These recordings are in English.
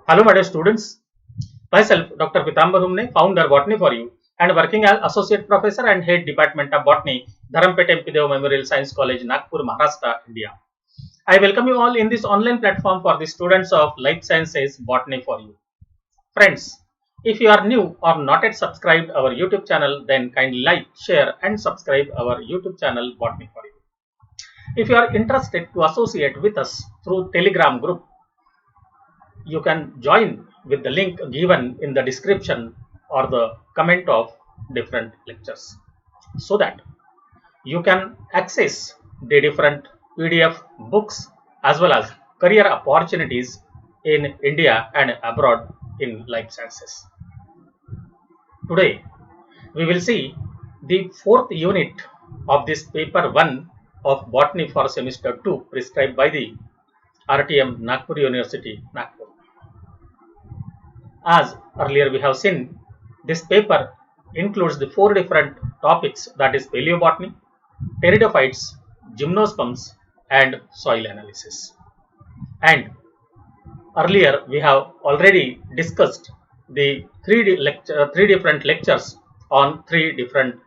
Hello, my dear students. Myself, Dr. Pitambar Humne, founder Botany for You, and working as Associate Professor and Head Department of Botany, Dharampet MP Dev Memorial Science College, Nagpur, Maharashtra, India. I welcome you all in this online platform for the students of Life Sciences Botany for You. Friends, if you are new or not yet subscribed our YouTube channel, then kindly like, share, and subscribe our YouTube channel Botany for You. If you are interested to associate with us through Telegram group, you can join with the link given in the description or the comment of different lectures, so that you can access the different PDF books as well as career opportunities in India and abroad in life sciences. Today we will see the fourth unit of this paper 1 of Botany for semester 2 prescribed by the RTM Nagpur University, Nagpur. As earlier we have seen, this paper includes the 4 different topics, that is paleobotany, pteridophytes, gymnosperms, and soil analysis. And earlier we have already discussed the three different lectures on 3 different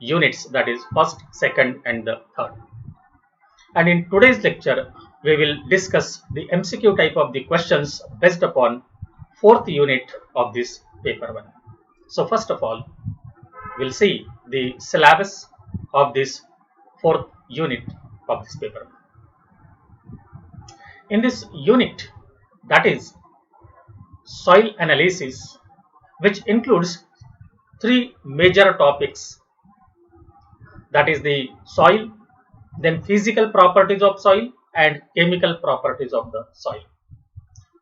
units, that is first, second, and the third. And in today's lecture we will discuss the MCQ type of the questions based upon 4th unit of this paper 1. So first of all, we'll see the syllabus of this 4th unit of this paper. In this unit, that is soil analysis, which includes 3 major topics, that is the soil, then physical properties of soil, and chemical properties of the soil.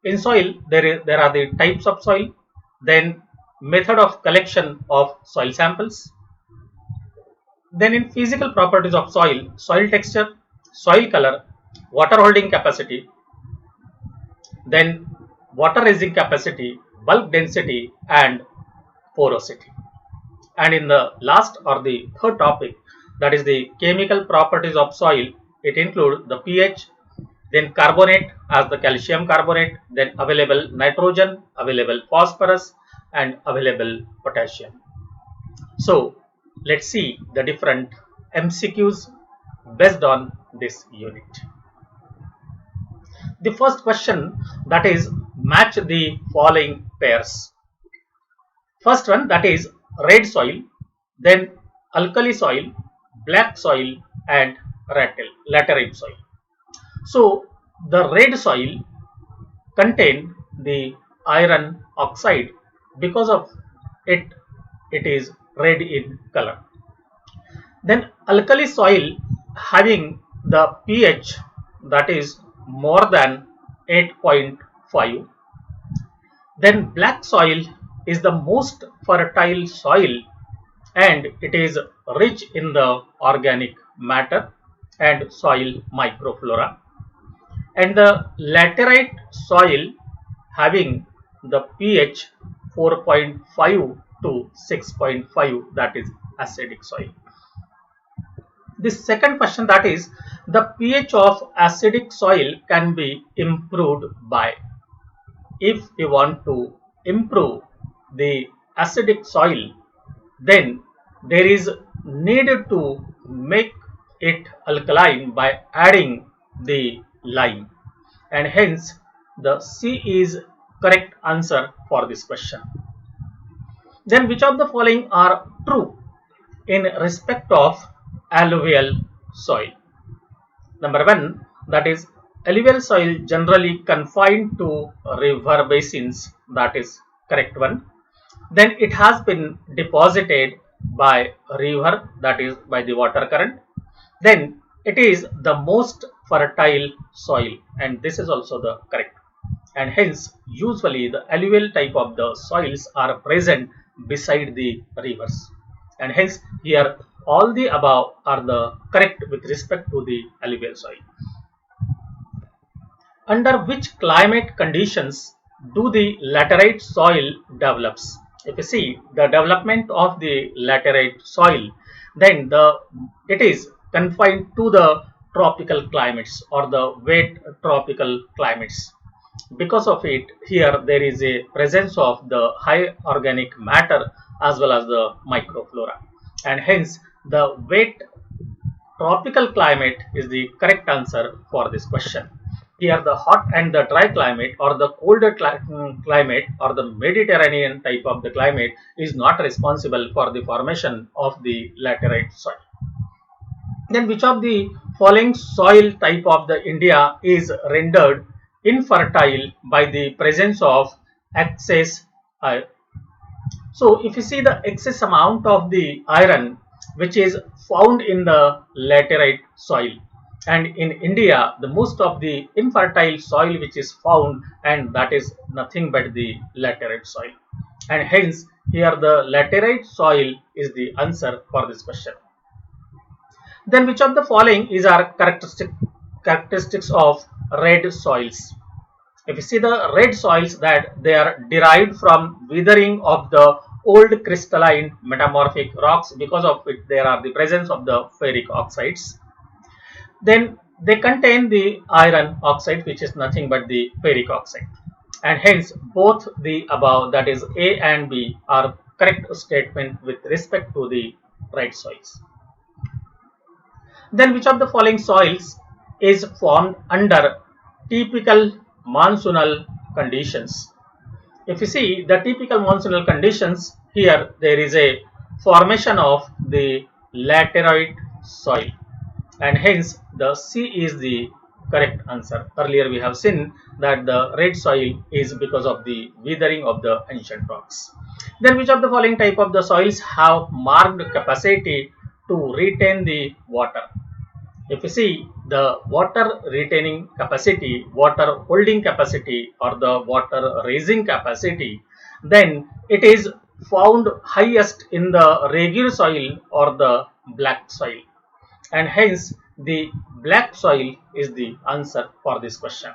In soil, there are the types of soil, then method of collection of soil samples. Then in physical properties of soil, soil texture, soil color, water holding capacity, then water raising capacity, bulk density, and porosity. And in the last or the third topic, that is the chemical properties of soil, it includes the pH, then carbonate as the calcium carbonate, then available nitrogen, available phosphorus, and available potassium. So let's see the different MCQs based on this unit. The first question, that is match the following pairs. First one, that is red soil, then alkali soil, black soil, and laterite soil. So the red soil contain the iron oxide, because of it is red in color. Then alkali soil having the pH that is more than 8.5. Then black soil is the most fertile soil and it is rich in the organic matter and soil microflora. And the laterite soil having the pH 4.5 to 6.5, that is acidic soil. The second question, that is the pH of acidic soil can be improved by. If we want to improve the acidic soil, then there is needed to make it alkaline by adding the lime, and hence the C is correct answer for this question. Then which of the following are true in respect of alluvial soil? Number 1, that is alluvial soil generally confined to river basins, that is correct one. Then it has been deposited by river, that is by the water current. Then it is the most fertile soil, and this is also the correct. And hence usually the alluvial type of the soils are present beside the rivers, and hence here all the above are the correct with respect to the alluvial soil. Under which climate conditions do the laterite soil develops? If you see the development of the laterite soil, then it is confined to the tropical climates or the wet tropical climates. Because of it, here there is a presence of the high organic matter as well as the microflora, and hence the wet tropical climate is the correct answer for this question. Here the hot and the dry climate or the colder climate or the Mediterranean type of the climate is not responsible for the formation of the laterite soil. Then which of the following soil type of the India is rendered infertile by the presence of excess iron? So if you see the excess amount of the iron which is found in the laterite soil, and in India the most of the infertile soil which is found, and that is nothing but the laterite soil, and hence here the laterite soil is the answer for this question. Then which of the following is our characteristics of red soils? If you see the red soils, that they are derived from weathering of the old crystalline metamorphic rocks, because of which there are the presence of the ferric oxides. Then they contain the iron oxide which is nothing but the ferric oxide, and hence both the above, that is A and B, are correct statement with respect to the red soils. Then which of the following soils is formed under typical monsoonal conditions? If you see the typical monsoonal conditions, here there is a formation of the laterite soil, and hence the C is the correct answer. Earlier we have seen that the red soil is because of the weathering of the ancient rocks. Then which of the following type of the soils have marked capacity to retain the water? If you see the water retaining capacity, water holding capacity, or the water raising capacity, then it is found highest in the regular soil or the black soil, and hence the black soil is the answer for this question.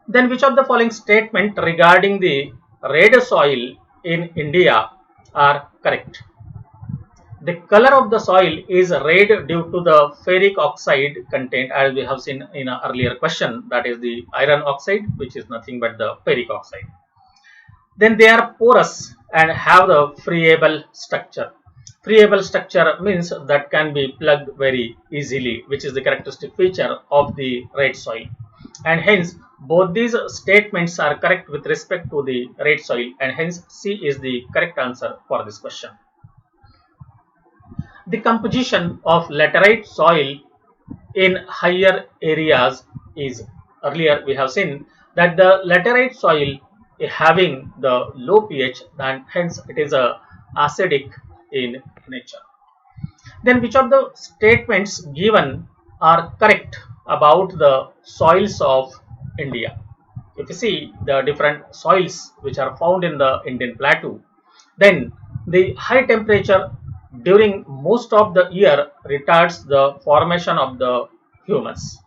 Then which of the following statement regarding the red soil in India are correct? The color of the soil is red due to the ferric oxide content, as we have seen in an earlier question, that is the iron oxide, which is nothing but the ferric oxide. Then they are porous and have the friable structure. Friable structure means that can be plugged very easily, which is the characteristic feature of the red soil, and hence both these statements are correct with respect to the red soil, and hence C is the correct answer for this question. The composition of laterite soil in higher areas is, earlier we have seen that the laterite soil is having the low pH, and hence it is acidic in nature. Then which of the statements given are correct about the soils of India? If you see the different soils which are found in the Indian plateau, then the high temperature during most of the year retards the formation of the humus,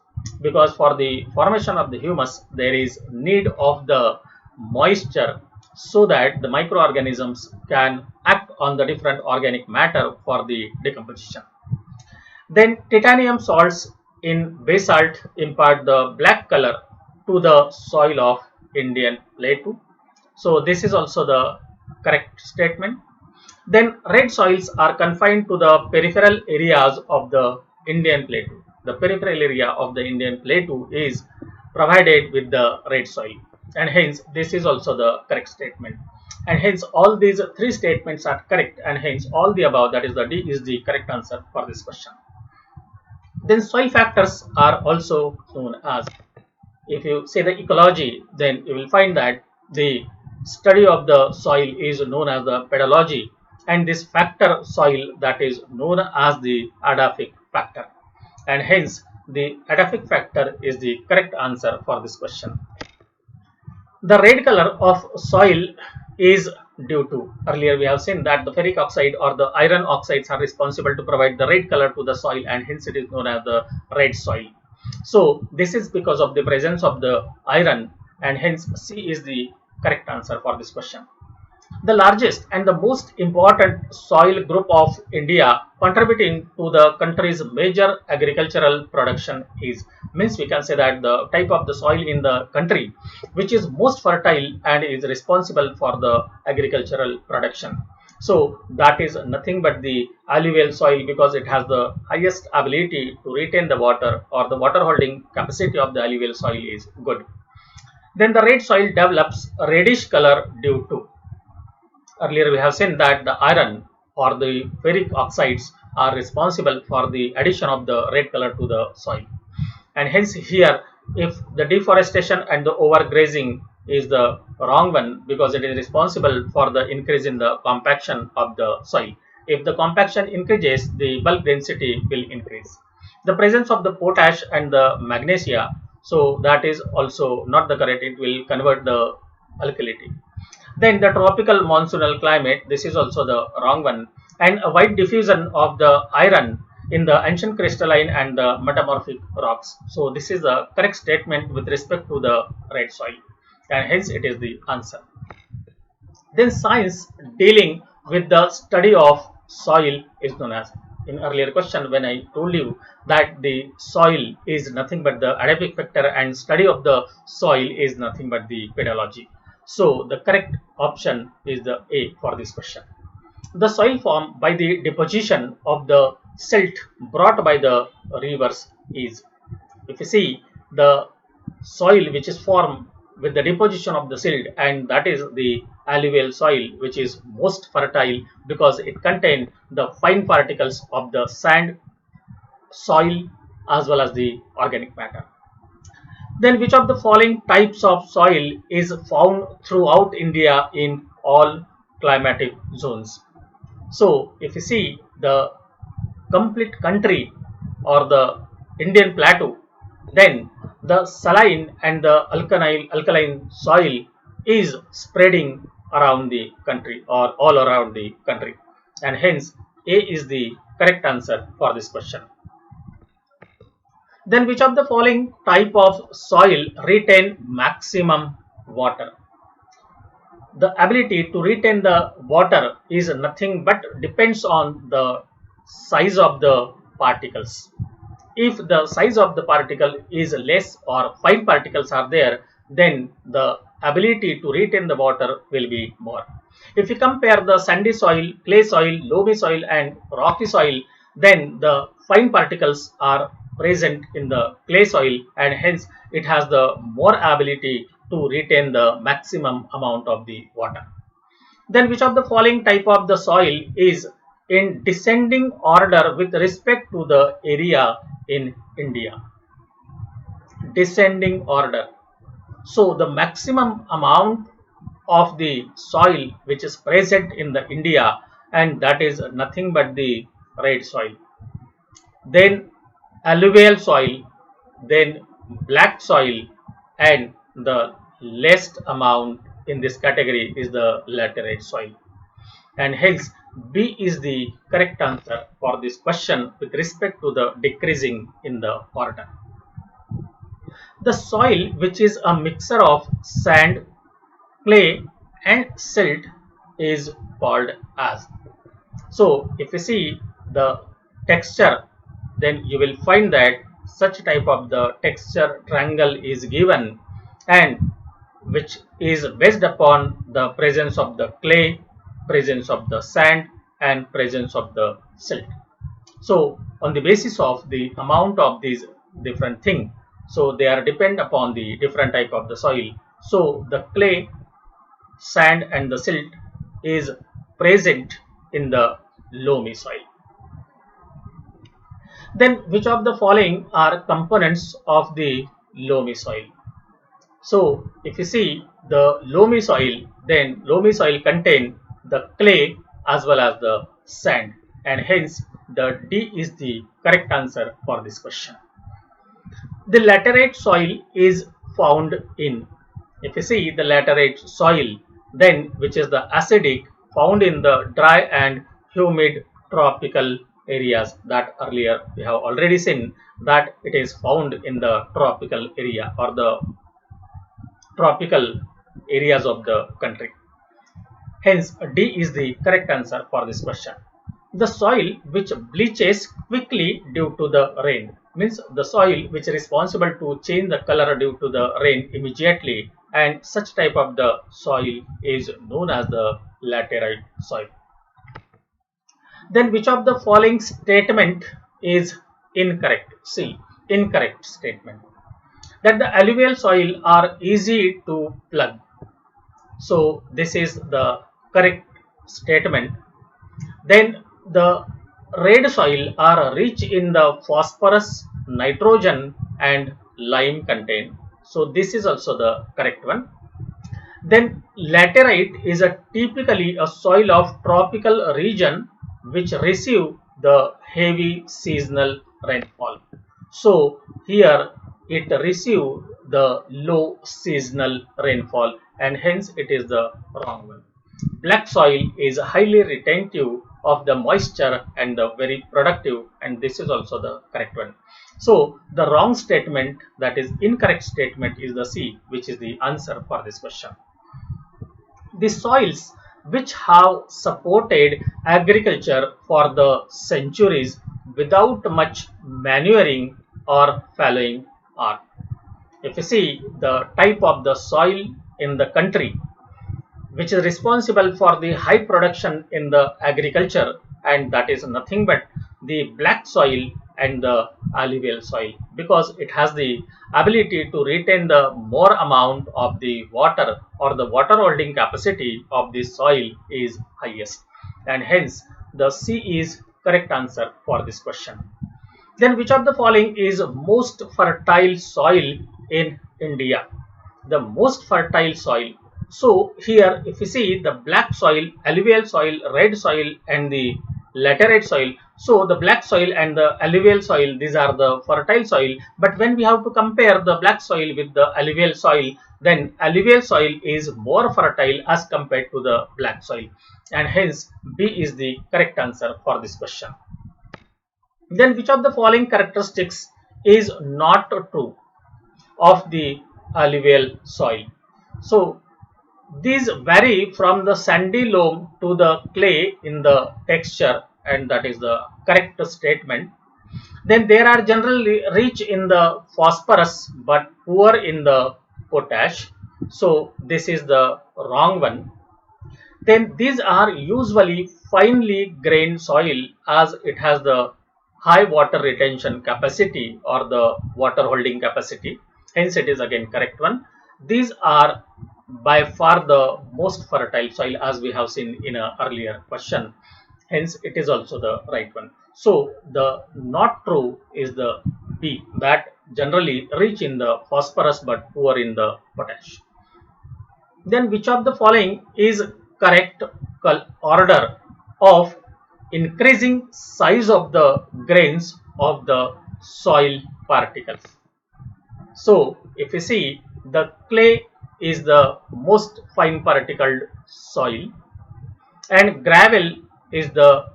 because for the formation of the humus there is need of the moisture, so that the microorganisms can act on the different organic matter for the decomposition. Then titanium salts in basalt impart the black color to the soil of Indian plateau. So this is also the correct statement. Then red soils are confined to the peripheral areas of the Indian plateau. The peripheral area of the Indian plateau is provided with the red soil, and hence this is also the correct statement, and hence all these three statements are correct, and hence all the above, that is the D, is the correct answer for this question. Then soil factors are also known as, if you say the ecology, then you will find that the study of the soil is known as the pedology, and this factor soil, that is known as the adaphic factor, and hence the adaphic factor is the correct answer for this question. The red color of soil is due to, earlier we have seen that the ferric oxide or the iron oxides are responsible to provide the red color to the soil, and hence it is known as the red soil. So this is because of the presence of the iron, and hence C is the correct answer for this question. The largest and the most important soil group of India contributing to the country's major agricultural production is, means we can say that the type of the soil in the country which is most fertile and is responsible for the agricultural production. So that is nothing but the alluvial soil, because it has the highest ability to retain the water, or the water holding capacity of the alluvial soil is good. Then the red soil develops a reddish color due to, earlier we have seen that the iron or the ferric oxides are responsible for the addition of the red color to the soil. And hence here, if the deforestation and the overgrazing is the wrong one, because it is responsible for the increase in the compaction of the soil. If the compaction increases, the bulk density will increase. The presence of the potash and the magnesia, so that is also not the correct, it will convert the alkalinity. Then the tropical monsoonal climate, this is also the wrong one, and a wide diffusion of the iron in the ancient crystalline and the metamorphic rocks. So this is the correct statement with respect to the red soil, and hence it is the answer. Then science dealing with the study of soil is known as, in earlier question when I told you that the soil is nothing but the adiabatic factor and study of the soil is nothing but the pedology. So the correct option is the A for this question. The soil formed by the deposition of the silt brought by the rivers is, if you see the soil which is formed with the deposition of the silt, and that is the alluvial soil, which is most fertile because it contains the fine particles of the sand, soil as well as the organic matter. Then which of the following types of soil is found throughout India in all climatic zones? So if you see the complete country or the Indian plateau, then the saline and the alkaline soil is spreading around the country or all around the country, and hence A is the correct answer for this question. Then which of the following type of soil retain maximum water? The ability to retain the water is nothing but depends on the size of the particles. If the size of the particle is less or fine particles are there, then the ability to retain the water will be more. If you compare the sandy soil, clay soil, loamy soil and rocky soil, then the fine particles are present in the clay soil, and hence it has the more ability to retain the maximum amount of the water. Then which of the following type of the soil is in descending order with respect to the area in India? Descending order. So the maximum amount of the soil which is present in the India, and that is nothing but the red soil. Then alluvial soil, then black soil, and the least amount in this category is the laterite soil, and hence B is the correct answer for this question with respect to the decreasing in the order. The soil which is a mixture of sand, clay and silt is called as. So if you see the texture, then you will find that such type of the texture triangle is given, and which is based upon the presence of the clay, presence of the sand and presence of the silt. So on the basis of the amount of these different things, so they are depend upon the different type of the soil. So the clay, sand and the silt is present in the loamy soil. Then which of the following are components of the loamy soil? So if you see the loamy soil, then loamy soil contain the clay as well as the sand, and hence the D is the correct answer for this question. The laterite soil is found in, if you see the laterite soil, then which is the acidic, found in the dry and humid tropical areas, that earlier we have already seen that it is found in the tropical area or the tropical areas of the country. Hence, D is the correct answer for this question. The soil which bleaches quickly due to the rain means the soil which is responsible to change the color due to the rain immediately, and such type of the soil is known as the laterite soil. Then which of the following statement is incorrect? C. Incorrect statement. That the alluvial soil are easy to plug. So this is the correct statement. Then the red soil are rich in the phosphorus, nitrogen and lime content. So this is also the correct one. Then laterite is typically a soil of tropical region which receive the heavy seasonal rainfall. So here it receive the low seasonal rainfall, and hence it is the wrong one. Black soil is highly retentive of the moisture and the very productive, and this is also the correct one. So the wrong statement, that is incorrect statement, is the C, which is the answer for this question. The soils which have supported agriculture for the centuries without much manuring or fallowing are. If you see the type of the soil in the country which is responsible for the high production in the agriculture, and that is nothing but the black soil and the alluvial soil, because it has the ability to retain the more amount of the water, or the water holding capacity of the soil is highest, and hence the C is correct answer for this question. Then which of the following is most fertile soil in India? The most fertile soil. So here if you see the black soil, alluvial soil, red soil and the laterite soil. So the black soil and the alluvial soil, these are the fertile soil. But when we have to compare the black soil with the alluvial soil, then alluvial soil is more fertile as compared to the black soil, and hence B is the correct answer for this question. Then which of the following characteristics is not true of the alluvial soil? So these vary from the sandy loam to the clay in the texture, and that is the correct statement. Then they are generally rich in the phosphorus but poor in the potash. So this is the wrong one. Then these are usually finely grained soil as it has the high water retention capacity or the water holding capacity. Hence it is again correct one. These are by far the most fertile soil, as we have seen in an earlier question. Hence it is also the right one. So the not true is the B, that generally rich in the phosphorus but poor in the potash. Then which of the following is correct order of increasing size of the grains of the soil particles? So if you see the clay is the most fine particled soil, and gravel is the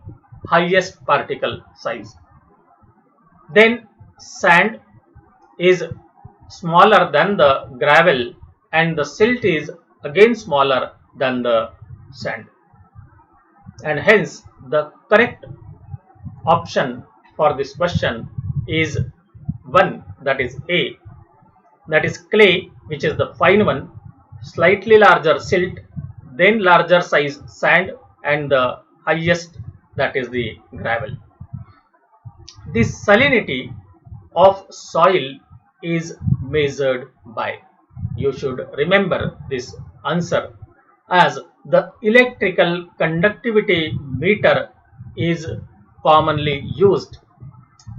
highest particle size. Then sand is smaller than the gravel, and the silt is again smaller than the sand, and hence the correct option for this question is one, that is A, that is clay, which is the fine one, slightly larger silt, then larger size sand, and the highest, that is the gravel. The salinity of soil is measured by, you should remember this answer, as the electrical conductivity meter is commonly used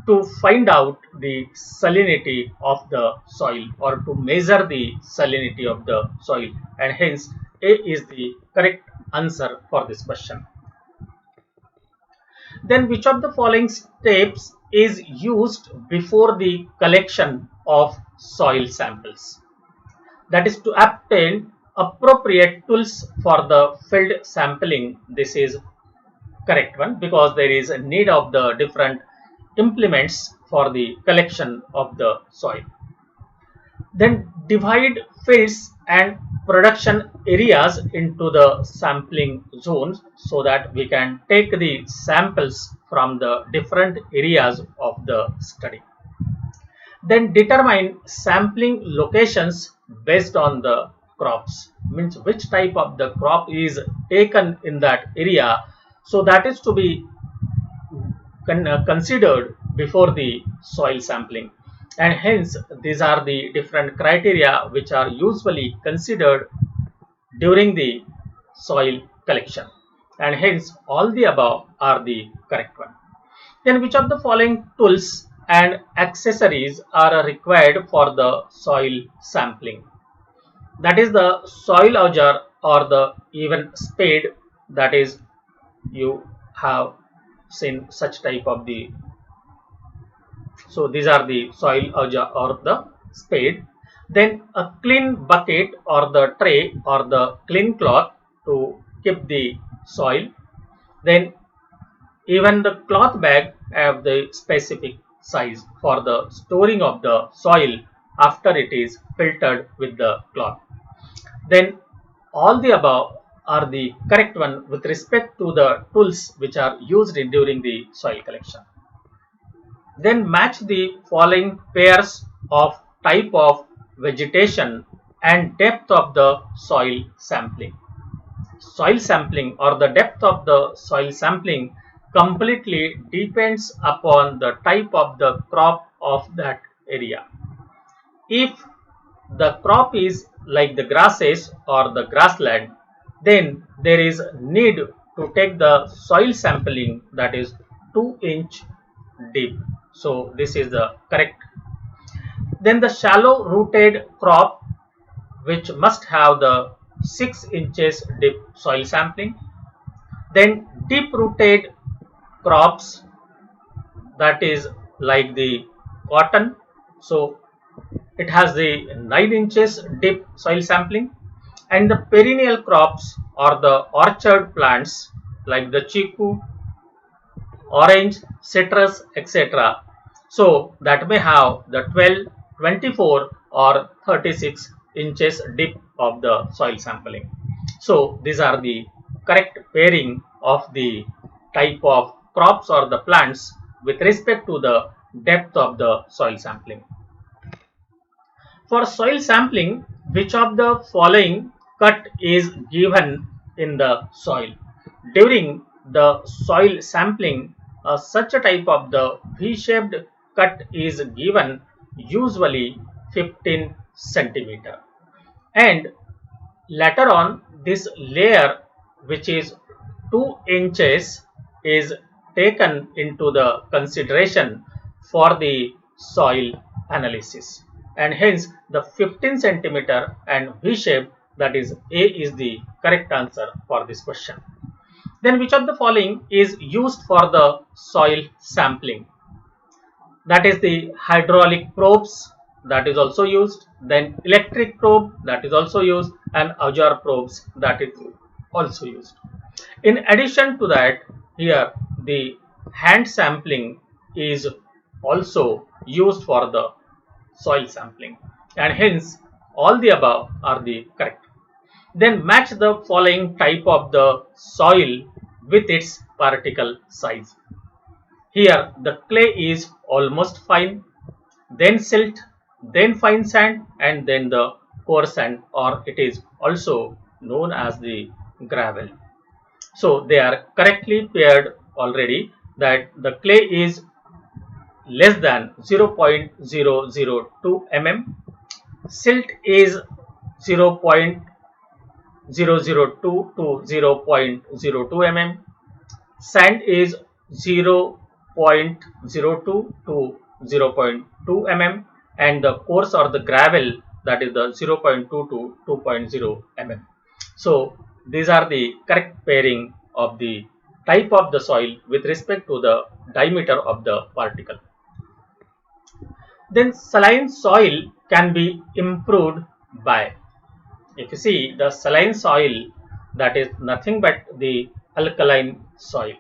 to find out the salinity of the soil, or to measure the salinity of the soil, and hence A is the correct answer for this question. Then which of the following steps is used before the collection of soil samples? That is to obtain appropriate tools for the field sampling. This is correct one, because there is a need of the different implements for the collection of the soil. Then divide fields and production areas into the sampling zones so that we can take the samples from the different areas of the study. Then determine sampling locations based on the crops, means which type of the crop is taken in that area, so that is to be considered before the soil sampling, and hence these are the different criteria which are usually considered during the soil collection, and hence all the above are the correct one. Then which of the following tools and accessories are required for the soil sampling? That is the soil auger or the even spade, that is you have seen such type of the, so these are the soil auger or the spade. Then a clean bucket or the tray or the clean cloth to keep the soil. Then even the cloth bag have the specific size for the storing of the soil after it is filtered with the cloth. Then all the above are the correct one with respect to the tools which are used during the soil collection. Then match the following pairs of type of vegetation and depth of the soil sampling. Soil sampling or the depth of the soil sampling completely depends upon the type of the crop of that area. If the crop is like the grasses or the grassland, then there is need to take the soil sampling that is 2-inch deep. So this is the correct. Then the shallow rooted crop which must have the 6 inches deep soil sampling. Then deep rooted crops, that is like the cotton, so it has the 9 inches deep soil sampling. And the perennial crops or the orchard plants like the chiku, orange, citrus, etc. So that may have the 12, 24 or 36 inches deep of the soil sampling. So these are the correct pairing of the type of crops or the plants with respect to the depth of the soil sampling. For soil sampling, which of the following cut is given in the soil? During the soil sampling, such a type of the V-shaped cut is given, usually 15 centimeter. And later on, this layer which is 2 inches is taken into the consideration for the soil analysis, and hence the 15 centimeter and V-shape, that is A, is the correct answer for this question. Then which of the following is used for the soil sampling? That is the hydraulic probes, that is also used. Then electric probe, that is also used, and auger probes, that is also used. In addition to that, here the hand sampling is also used for the soil sampling, and hence all the above are the correct. Then match the following type of the soil with its particle size. Here the clay is almost fine, then silt, then fine sand, and then the coarse sand, or it is also known as the gravel. So they are correctly paired already, that the clay is less than 0.002 mm, silt is 0.002 to 0.02 mm, sand is 0.02 to 0.2 mm, and the coarse or the gravel, that is the 0.2 to 2.0 mm. So these are the correct pairing of the type of the soil with respect to the diameter of the particle. Then saline soil can be improved by, if you see the saline soil, that is nothing but the alkaline soil.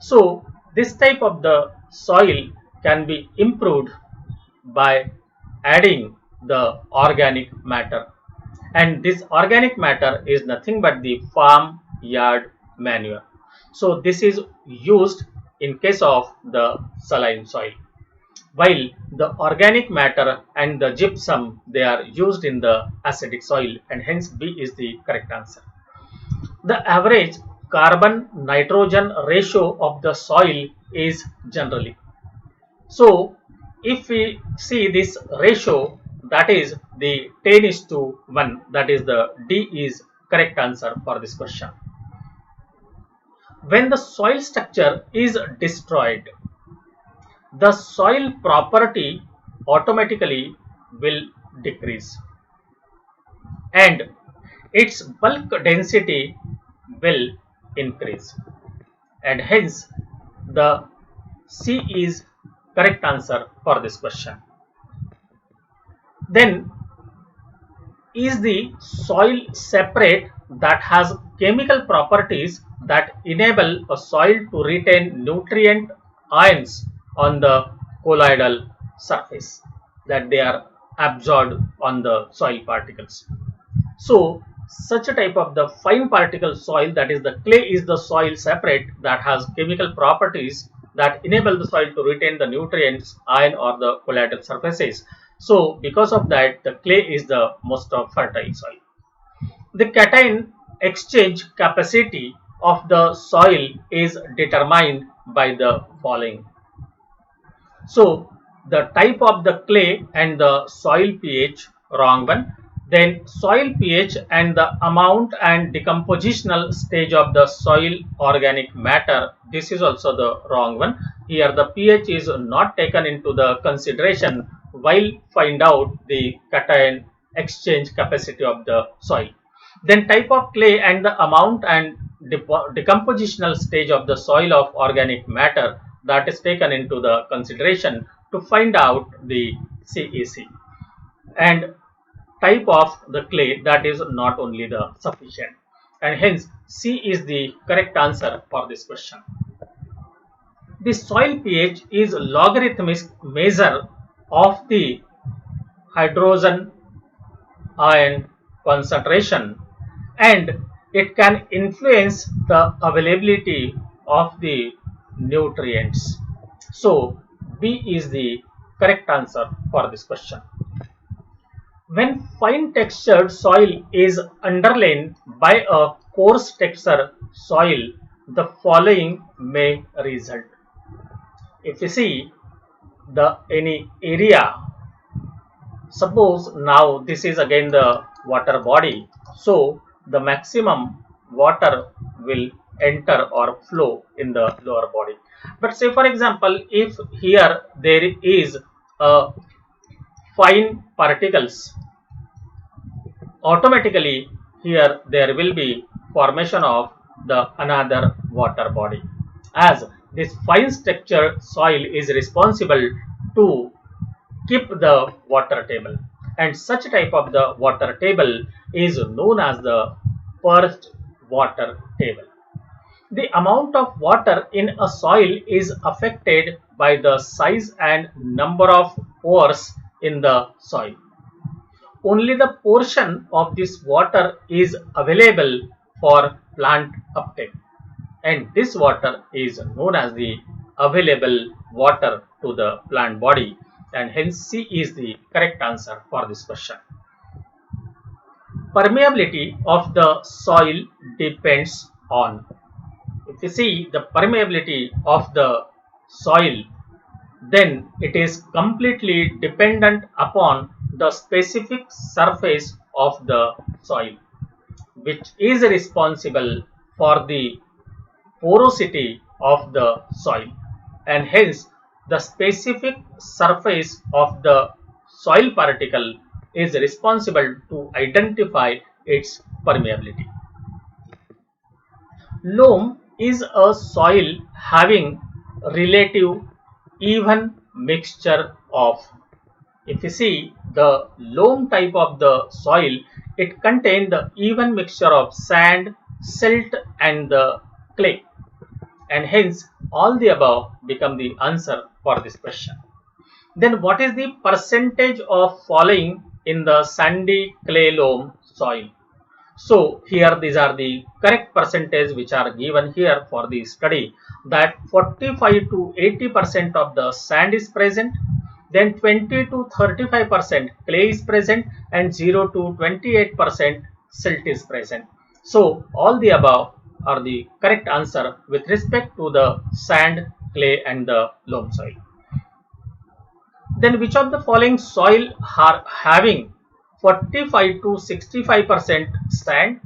So this type of the soil can be improved by adding the organic matter. and this organic matter is nothing but the farm yard manure. So this is used in case of the saline soil, while the organic matter and the gypsum, they are used in the acidic soil, and hence B is the correct answer. The average carbon nitrogen ratio of the soil is generally. So if we see this ratio, that is the 10:1, that is the D is correct answer for this question. When the soil structure is destroyed, the soil property automatically will decrease and its bulk density will increase, and hence the C is correct answer for this question. Then, is the soil separate that has chemical properties that enable a soil to retain nutrient ions on the colloidal surface, that they are absorbed on the soil particles? So such a type of the fine particle soil, that is the clay, is the soil separate that has chemical properties that enable the soil to retain the nutrients ion or the colloidal surfaces. So because of that, the clay is the most fertile soil. The cation exchange capacity of the soil is determined by the following. So the type of the clay and the soil pH, wrong one. Then soil pH and the amount and decompositional stage of the soil organic matter, this is also the wrong one. Here the pH is not taken into the consideration while find out the cation exchange capacity of the soil. Then type of clay and the amount and decompositional stage of the soil of organic matter, that is taken into the consideration to find out the CEC. And type of the clay, that is not only the sufficient, and hence C is the correct answer for this question. The soil pH is logarithmic measure of the hydrogen ion concentration, and it can influence the availability of the nutrients. So B is the correct answer for this question. When fine textured soil is underlain by a coarse texture soil, the following may result. If you see the any area, suppose now this is again the water body, so the maximum water will enter or flow in the lower body. But say for example, if here there is a fine particles, automatically here there will be formation of the another water body, as this fine structured soil is responsible to keep the water table, and such type of the water table is known as the perched water table. The amount of water in a soil is affected by the size and number of pores in the soil. Only the portion of this water is available for plant uptake, and this water is known as the available water to the plant body, and hence C is the correct answer for this question. Permeability of the soil depends on. If you see the permeability of the soil, then it is completely dependent upon the specific surface of the soil, which is responsible for the porosity of the soil, and hence the specific surface of the soil particle is responsible to identify its permeability. Loam is a soil having relative even mixture of. If you see the loam type of the soil, it contains the even mixture of sand, silt and the clay, and hence all the above become the answer for this question. Then what is the percentage of falling in the sandy clay loam soil. So here these are the correct percentage which are given here for the study, that 45 to 80% of the sand is present, then 20 to 35% clay is present, and 0 to 28% silt is present. So all the above are the correct answer with respect to the sand, clay and the loam soil. Then which of the following soil are having 45 to 65% sand,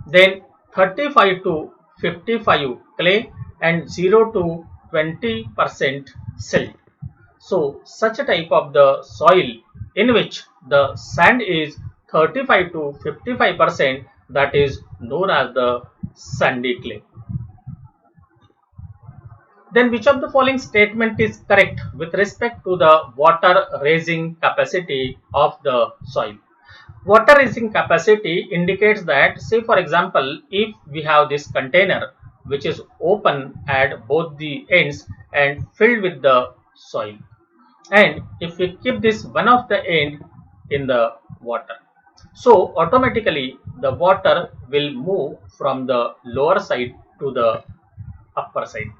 then 35 to 55 clay and 0 to 20% silt? So such a type of the soil in which the sand is 35 to 55%, that is known as the sandy clay. Then which of the following statement is correct with respect to the water raising capacity of the soil? Water raising capacity indicates that, say for example, if we have this container which is open at both the ends and filled with the soil, and if we keep this one of the end in the water, so automatically the water will move from the lower side to the upper side.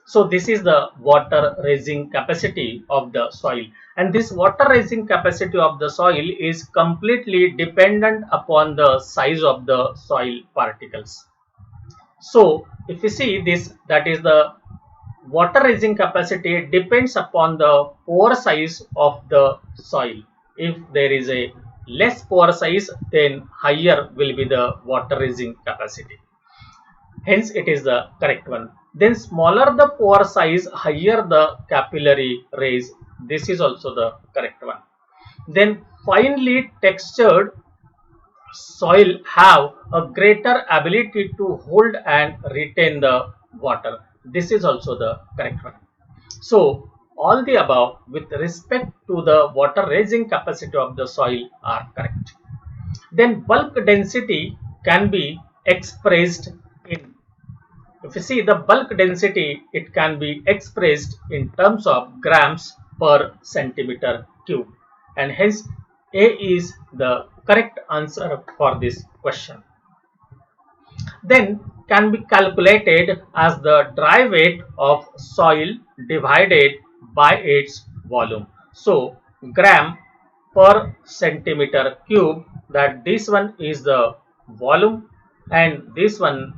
So this is the water raising capacity of the soil, and this water raising capacity of the soil is completely dependent upon the size of the soil particles. So if you see this, that is the water raising capacity depends upon the pore size of the soil. If there is a less pore size, then higher will be the water raising capacity. Hence it is the correct one. Then smaller the pore size, higher the capillary raise. This is also the correct one. Then finely textured soil have a greater ability to hold and retain the water. This is also the correct one. So all the above with respect to the water raising capacity of the soil are correct. Then bulk density can be expressed in, if you see the bulk density, it can be expressed in terms of grams per centimeter cube, and hence A is the correct answer for this question. Then can be calculated as the dry weight of soil divided by its volume. So gram per centimeter cube, that this one is the volume and this one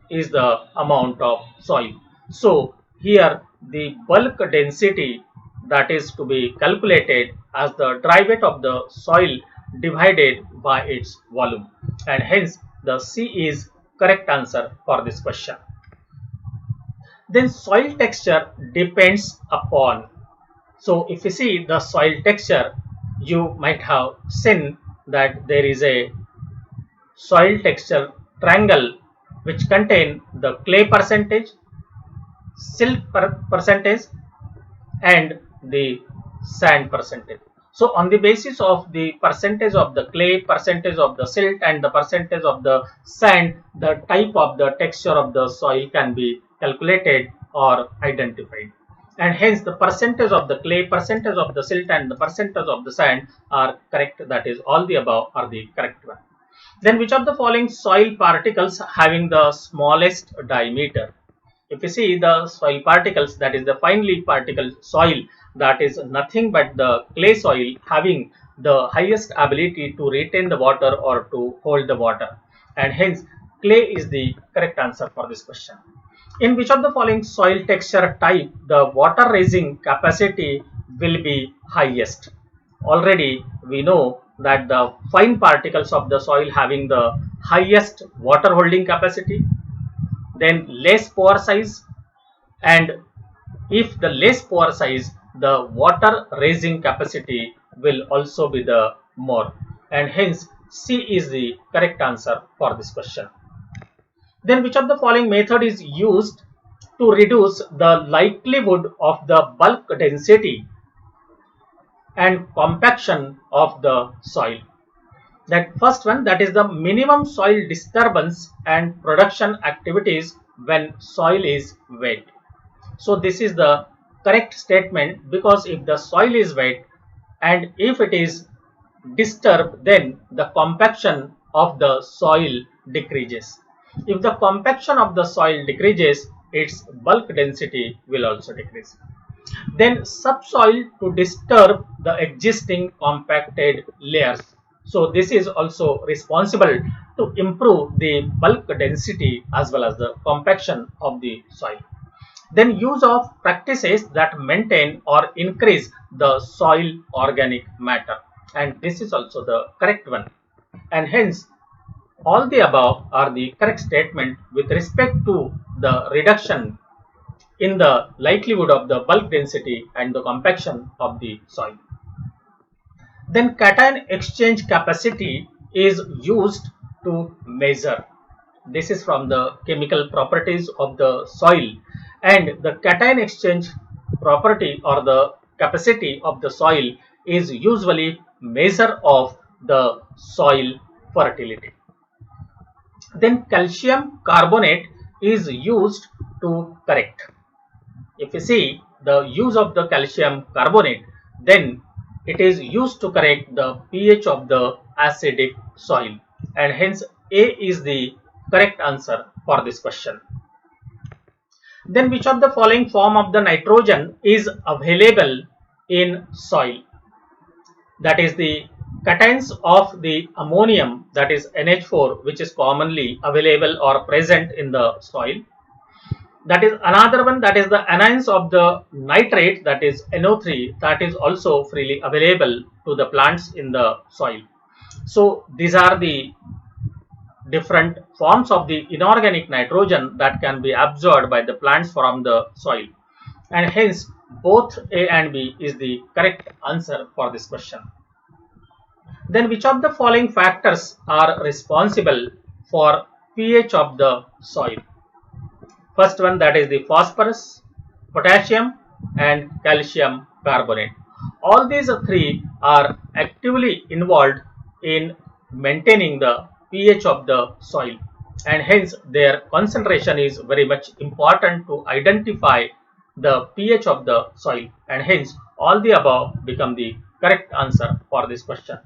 is the amount of soil. So here the bulk density, that is to be calculated as the dry weight of the soil divided by its volume, and hence the C is correct answer for this question. Then soil texture depends upon, so if you see the soil texture, you might have seen that there is a soil texture triangle which contain the clay percentage, silt percentage and the sand percentage. So on the basis of the percentage of the clay, percentage of the silt and the percentage of the sand, the type of the texture of the soil can be calculated or identified. And hence the percentage of the clay, percentage of the silt and the percentage of the sand are correct. That is all the above are the correct one. Then which of the following soil particles having the smallest diameter? If you see the soil particles, that is the finely particled soil, that is nothing but the clay soil having the highest ability to retain the water or to hold the water, and hence clay is the correct answer for this question. In which of the following soil texture type the water raising capacity will be highest? Already we know that the fine particles of the soil having the highest water holding capacity, then less pore size, and if the less pore size, the water raising capacity will also be the more, and hence C is the correct answer for this question. Then which of the following method is used to reduce the likelihood of the bulk density and compaction of the soil? That first one, that is the minimum soil disturbance and production activities when soil is wet. So this is the correct statement, because if the soil is wet and if it is disturb, then the compaction of the soil decreases. If the compaction of the soil decreases, its bulk density will also decrease. Then subsoil to disturb the existing compacted layers. So this is also responsible to improve the bulk density as well as the compaction of the soil. Then use of practices that maintain or increase the soil organic matter, and this is also the correct one, and hence all the above are the correct statement with respect to the reduction in the likelihood of the bulk density and the compaction of the soil. Then cation exchange capacity is used to measure. This is from the chemical properties of the soil, and the cation exchange property or the capacity of the soil is usually measure of the soil fertility. Then calcium carbonate is used to correct. If you see the use of the calcium carbonate, then it is used to correct the pH of the acidic soil, and hence A is the correct answer for this question. Then which of the following form of the nitrogen is available in soil? That is the cations of the ammonium, that is NH4, which is commonly available or present in the soil. That is another one, that is the anions of the nitrate, that is NO3, that is also freely available to the plants in the soil. So these are the different forms of the inorganic nitrogen that can be absorbed by the plants from the soil, and hence both A and B is the correct answer for this question. Then which of the following factors are responsible for pH of the soil? First one, that is the phosphorus, potassium and calcium carbonate. All these three are actively involved in maintaining the pH of the soil, and hence their concentration is very much important to identify the pH of the soil, and hence all the above become the correct answer for this question.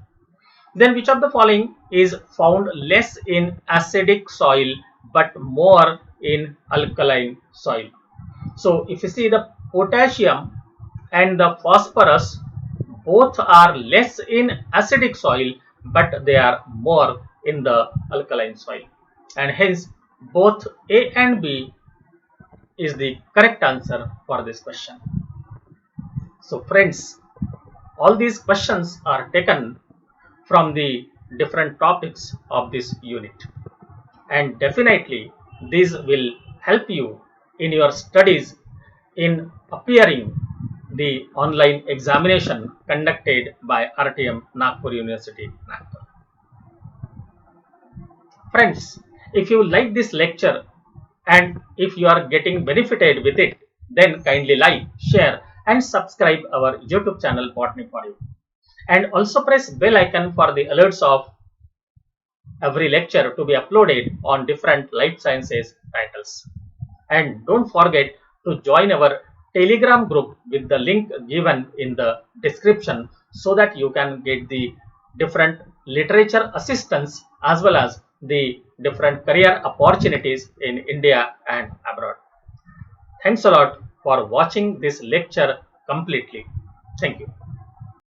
Then which of the following is found less in acidic soil but more in alkaline soil? So if you see the potassium and the phosphorus, both are less in acidic soil but they are more in the alkaline soil, and hence both A and B is the correct answer for this question. So friends, all these questions are taken from the different topics of this unit, and definitely these will help you in your studies in appearing the online examination conducted by RTM Nagpur University, Nagpur. Friends, if you like this lecture and if you are getting benefited with it, then kindly like, share and subscribe our YouTube channel Botany for You, and also press bell icon for the alerts of every lecture to be uploaded on different life sciences titles. And don't forget to join our Telegram group with the link given in the description, so that you can get the different literature assistance as well as the different career opportunities in India and abroad. Thanks a lot for watching this lecture completely. Thank you.